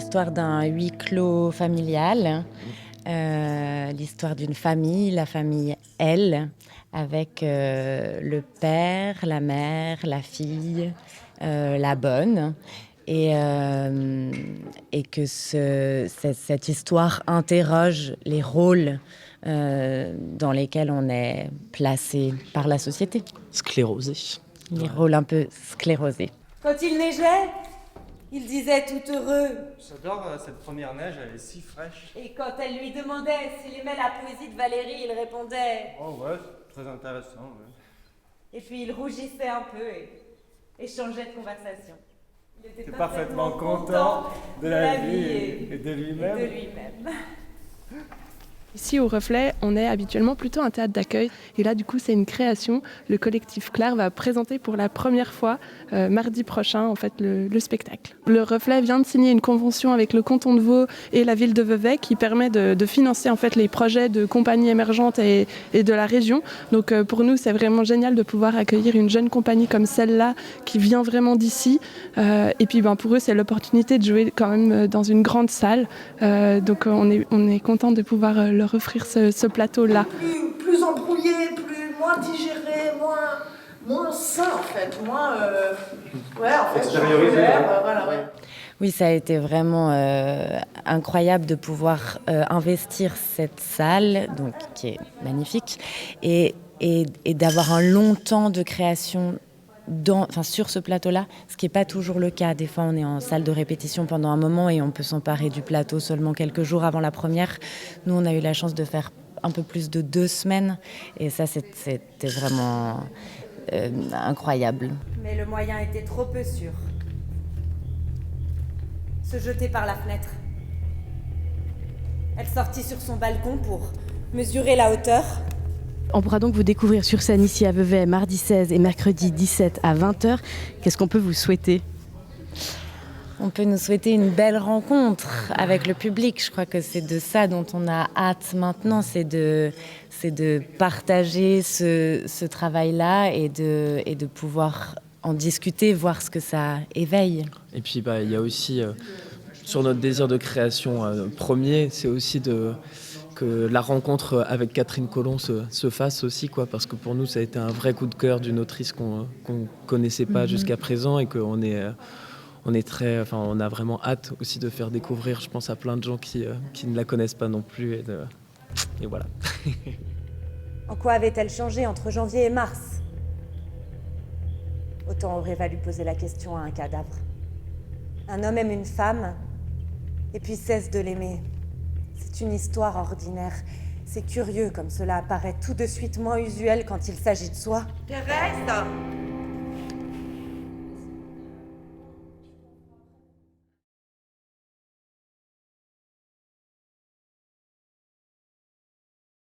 l'histoire d'un huis clos familial, l'histoire d'une famille, la famille L, avec le père, la mère, la fille, la bonne. Et que cette histoire interroge les rôles dans lesquels on est placé par la société. Sclérosé. Les rôles un peu sclérosés. Quand il neigeait, il disait tout heureux. J'adore cette première neige, elle est si fraîche. Et quand elle lui demandait s'il aimait la poésie de Valérie, il répondait. Oh ouais, très intéressant. Ouais. Et puis il rougissait un peu et changeait de conversation. Il était parfaitement content de la vie et de lui-même. Ici au Reflet, on est habituellement plutôt un théâtre d'accueil et là du coup c'est une création. Le collectif Claire va présenter pour la première fois mardi prochain en fait le spectacle. Le Reflet vient de signer une convention avec le canton de Vaud et la ville de Vevey qui permet de financer en fait les projets de compagnies émergentes et de la région. Donc pour nous c'est vraiment génial de pouvoir accueillir une jeune compagnie comme celle-là qui vient vraiment d'ici. Et puis pour eux c'est l'opportunité de jouer quand même dans une grande salle. Donc on est content de pouvoir leur offrir ce plateau-là. Plus embrouillé, moins digéré, moins sain en fait, extériorisé. Oui, ça a été vraiment incroyable de pouvoir investir cette salle, donc qui est magnifique, et d'avoir un long temps de création sur ce plateau-là, ce qui n'est pas toujours le cas. Des fois, on est en salle de répétition pendant un moment et on peut s'emparer du plateau seulement quelques jours avant la première. Nous, on a eu la chance de faire un peu plus de 2 semaines et ça, c'était vraiment incroyable. Mais le moyen était trop peu sûr. Se jeter par la fenêtre. Elle sortit sur son balcon pour mesurer la hauteur. On pourra donc vous découvrir sur scène ici à Vevey mardi 16 et mercredi 17 à 20h. Qu'est-ce qu'on peut vous souhaiter ? On peut nous souhaiter une belle rencontre avec le public. Je crois que c'est de ça dont on a hâte maintenant, c'est de partager ce travail-là et de pouvoir en discuter, voir ce que ça éveille. Et puis il y a aussi, sur notre désir de création premier, c'est aussi que la rencontre avec Catherine Colomb se fasse aussi, quoi, parce que pour nous ça a été un vrai coup de cœur d'une autrice qu'on connaissait pas jusqu'à présent et qu'on est on a vraiment hâte aussi de faire découvrir, je pense, à plein de gens qui ne la connaissent pas non plus et voilà. En quoi avait-elle changé entre janvier et mars ? Autant aurait valu poser la question à un cadavre. Un homme aime une femme et puis cesse de l'aimer. C'est une histoire ordinaire. C'est curieux comme cela apparaît tout de suite moins usuel quand il s'agit de soi. Thérèse,